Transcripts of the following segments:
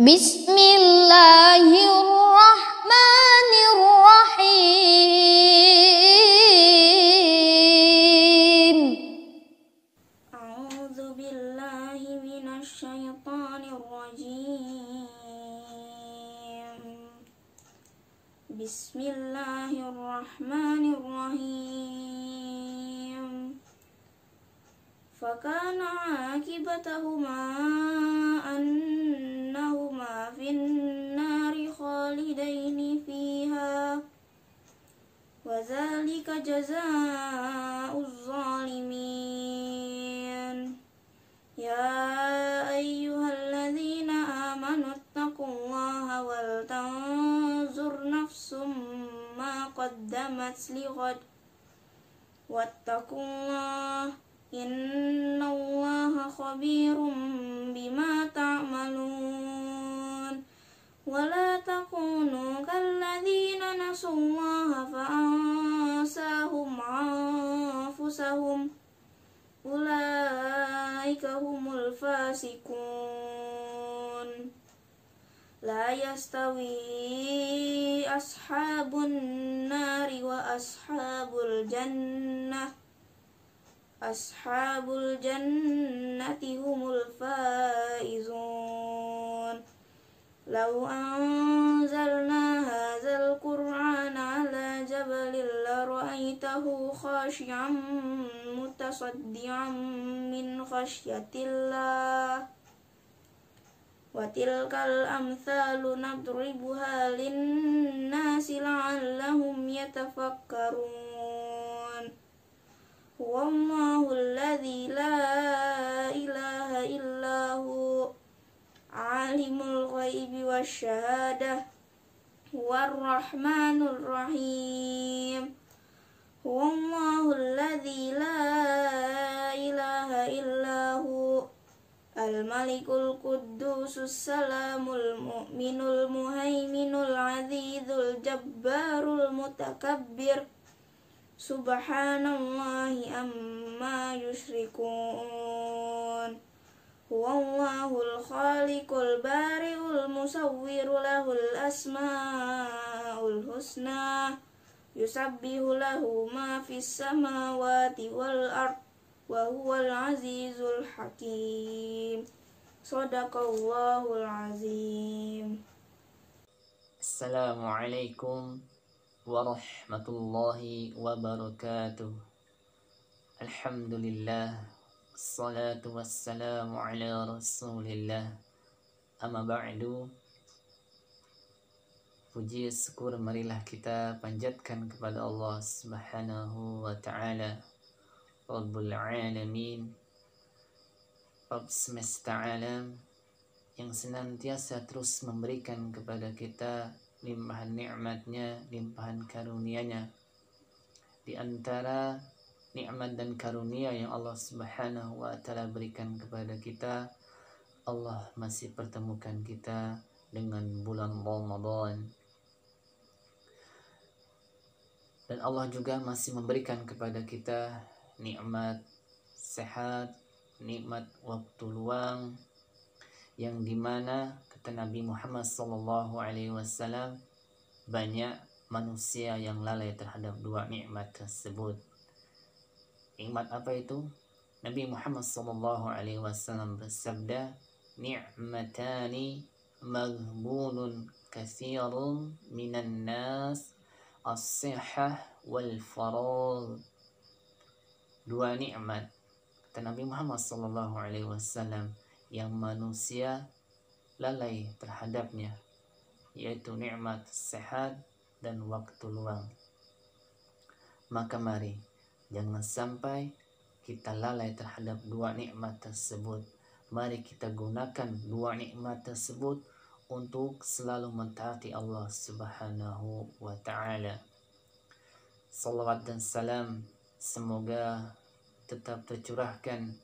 Bismillahirrahmanirrahim. A'udzu billahi minasyaitonir rajim. Bismillahirrahmanirrahim. Fakana akibatahuma annahuma fin nari khalidaini fiha wa dzalika jazaa'uz zalimin. Ya ayyuhalladzina amanu taqullaha wal tanzur nafsum ma qaddamat lighad wattaqullaha innallaha khabirum bima ta'malun. Wala takunu kalladzina nasullaha fa'ansahum anfusahum ulaika humul fasikun. La yastawi ashabun nari wa ashabul jannati humul faizun. Law anzalna hadzal qur'ana ala jabalin la ra'aitahu khashi'an mutasaddian min khasyatillah. Wa tilkal amthalu nadribuha lin-nasi la'allahum yatafakkarun. Huwallahu alladzi la ilaha illahu alimul ghaibi wasyahadah huwar rahmanur rahim. Huwallahu alladzi la ilaha illahu al-malikul quddusus salamul mu'minul muhaiminul azizul jabbarul mutakabbir. Subhanallahi amma yushrikun. Huwallahul khaliqul bari'ul musawwiru lahul asma'ul husna. Yusabbihu lahu ma fis samawati wal ard wa huwal azizul hakim. Shadaqallahul azim. Assalamualaikum warahmatullahi wabarakatuh. Alhamdulillah, assalatu wassalamu ala rasulillah. Amma ba'du. Puji syukur marilah kita panjatkan kepada Allah subhanahu wa ta'ala, Rabbul alamin, Rabb semesta alam, yang senantiasa terus memberikan kepada kita limpahan nikmatnya, limpahan karunia-Nya. Di antara nikmat dan karunia yang Allah Subhanahu wa taala berikan kepada kita, Allah masih pertemukan kita dengan bulan Ramadan. Dan Allah juga masih memberikan kepada kita nikmat sehat, nikmat waktu luang, yang dimana kata Nabi Muhammad SAW, banyak manusia yang lalai terhadap dua nikmat tersebut. Nikmat apa itu? Nabi Muhammad SAW bersabda, ni'matani maghbunun katsirun minan nas as-sihhah wal faragh. Dua nikmat kata Nabi Muhammad SAW yang manusia lalai terhadapnya, yaitu nikmat sehat dan waktu luang. Maka mari jangan sampai kita lalai terhadap dua nikmat tersebut. Mari kita gunakan dua nikmat tersebut untuk selalu mentaati Allah Subhanahu wa ta'ala. Salawat dan salam semoga tetap tercurahkan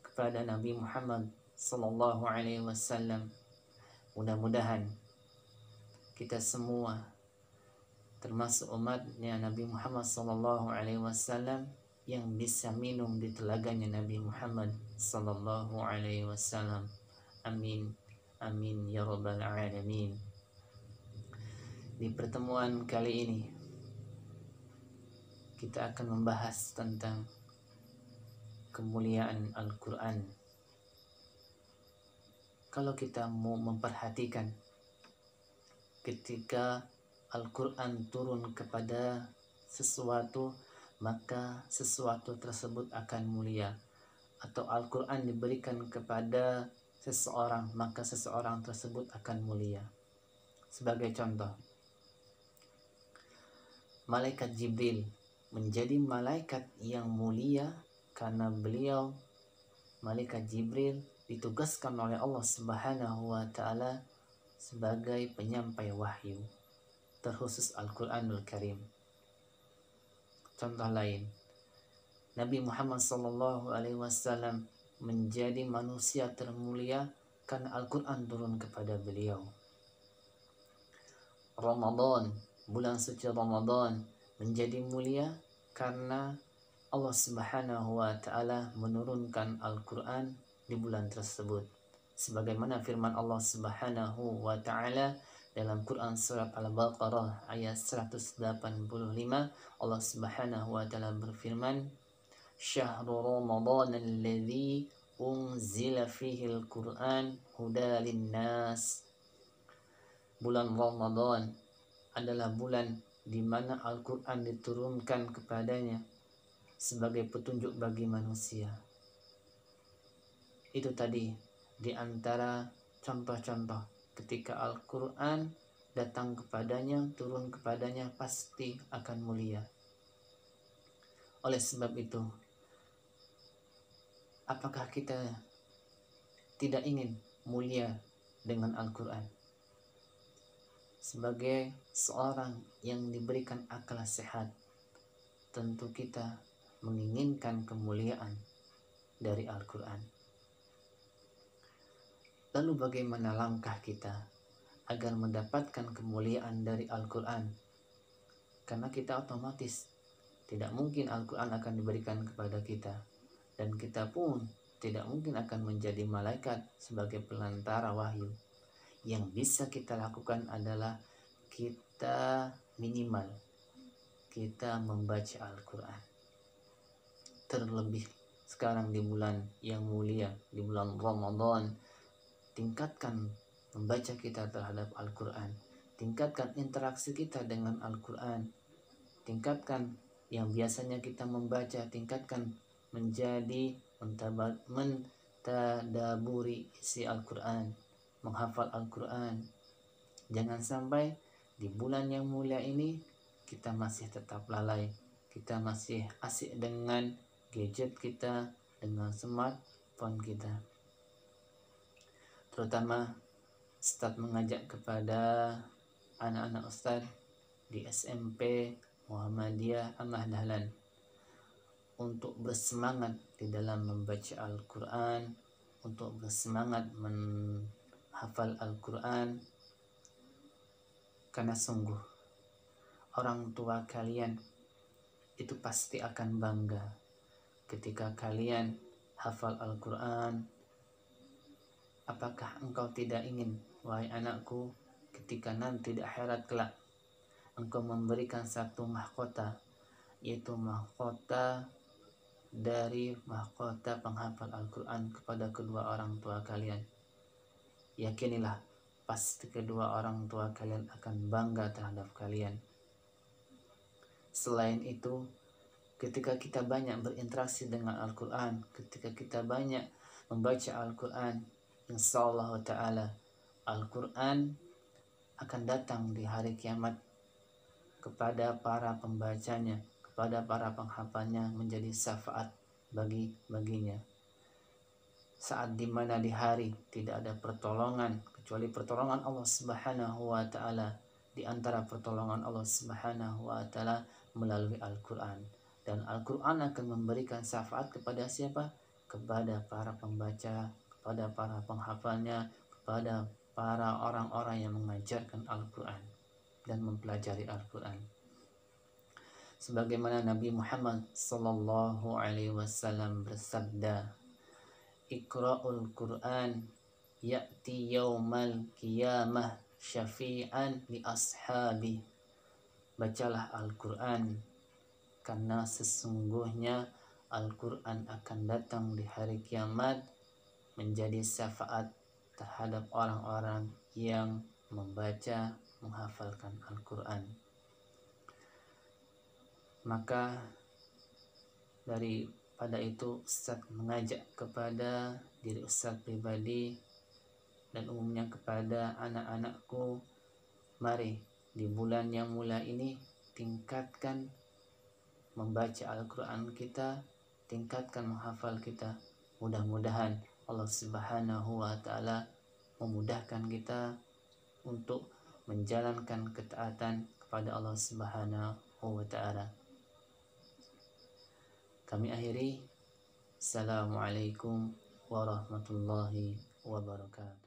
kepada Nabi Muhammad sallallahu alaihi wasallam. Mudah-mudahan kita semua termasuk umatnya Nabi Muhammad sallallahu alaihi wasallam yang bisa minum di telaganya Nabi Muhammad sallallahu alaihi wasallam. Amin Amin ya rabbal alamin. Di pertemuan kali ini kita akan membahas tentang kemuliaan Al-Quran. Kalau kita mau memperhatikan, ketika Al-Quran turun kepada sesuatu, maka sesuatu tersebut akan mulia. Atau Al-Quran diberikan kepada seseorang, maka seseorang tersebut akan mulia. Sebagai contoh, Malaikat Jibril menjadi malaikat yang mulia karena beliau, Malaikat Jibril, ditugaskan oleh Allah Subhanahu wa Ta'ala sebagai penyampai wahyu, terkhusus Al-Quranul Karim. Contoh lain, Nabi Muhammad SAW menjadi manusia termulia karena Al-Quran turun kepada beliau. Ramadan, bulan suci Ramadan menjadi mulia karena Allah Subhanahu wa Ta'ala menurunkan Al-Quran di bulan tersebut. Sebagaimana firman Allah Subhanahu wa Ta'ala dalam Quran surat Al-Baqarah ayat 185, Allah Subhanahu wa Ta'ala berfirman, Syahrul Ramadan alladzi unzila fihi al-Quran huda lin-nas. Bulan Ramadan adalah bulan di mana Al-Quran diturunkan kepadanya sebagai petunjuk bagi manusia. Itu tadi di antara contoh-contoh ketika Al-Quran datang kepadanya, turun kepadanya, pasti akan mulia. Oleh sebab itu, apakah kita tidak ingin mulia dengan Al-Quran? Sebagai seorang yang diberikan akal sehat, tentu kita menginginkan kemuliaan dari Al-Quran. Lalu bagaimana langkah kita agar mendapatkan kemuliaan dari Al-Quran? Karena kita otomatis tidak mungkin Al-Quran akan diberikan kepada kita, dan kita pun tidak mungkin akan menjadi malaikat sebagai pelantara wahyu. Yang bisa kita lakukan adalah kita minimal kita membaca Al-Quran. Terlebih sekarang di bulan yang mulia, di bulan Ramadan, tingkatkan membaca kita terhadap Al-Quran, tingkatkan interaksi kita dengan Al-Quran, tingkatkan yang biasanya kita membaca, tingkatkan menjadi mentadaburi isi Al-Quran, menghafal Al-Quran. Jangan sampai di bulan yang mulia ini kita masih tetap lalai, kita masih asik dengan gadget kita, dengan smartphone kita. Terutama Ustadz mengajak kepada anak-anak Ustadz di SMP Muhammadiyah Amah Dahlan untuk bersemangat di dalam membaca Al-Quran, untuk bersemangat menghafal Al-Quran, karena sungguh orang tua kalian itu pasti akan bangga ketika kalian hafal Al-Quran. Apakah engkau tidak ingin, wahai anakku, ketika nanti di akhirat kelak engkau memberikan satu mahkota, yaitu mahkota dari mahkota penghafal Al-Quran kepada kedua orang tua kalian? Yakinilah, pasti kedua orang tua kalian akan bangga terhadap kalian. Selain itu, ketika kita banyak berinteraksi dengan Al-Quran, ketika kita banyak membaca Al-Quran, insyaallah ta'ala Al-Quran akan datang di hari kiamat kepada para pembacanya, kepada para penghafalnya, menjadi syafaat baginya. Saat dimana di hari tidak ada pertolongan kecuali pertolongan Allah Subhanahu wa Ta'ala, di antara pertolongan Allah Subhanahu wa Ta'ala melalui Al-Quran. Dan Al-Quran akan memberikan syafaat kepada siapa? Kepada para pembaca, kepada para penghafalnya, kepada para orang-orang yang mengajarkan Al-Quran dan mempelajari Al-Quran. Sebagaimana Nabi Muhammad SAW bersabda, Iqra'ul Quran ya'ti yaumal qiyamah syafi'an li ashabi. Bacalah Al-Quran, karena sesungguhnya Al-Quran akan datang di hari kiamat menjadi syafaat terhadap orang-orang yang membaca, menghafalkan Al-Quran. Maka daripada itu Ustaz mengajak kepada diri Ustaz pribadi dan umumnya kepada anak-anakku, mari di bulan yang mulai ini tingkatkan membaca Al-Quran kita, tingkatkan menghafal kita. Mudah-mudahan Allah Subhanahu wa Ta'ala memudahkan kita untuk menjalankan ketaatan kepada Allah Subhanahu wa Ta'ala. Kami akhiri. Assalamualaikum warahmatullahi wabarakatuh.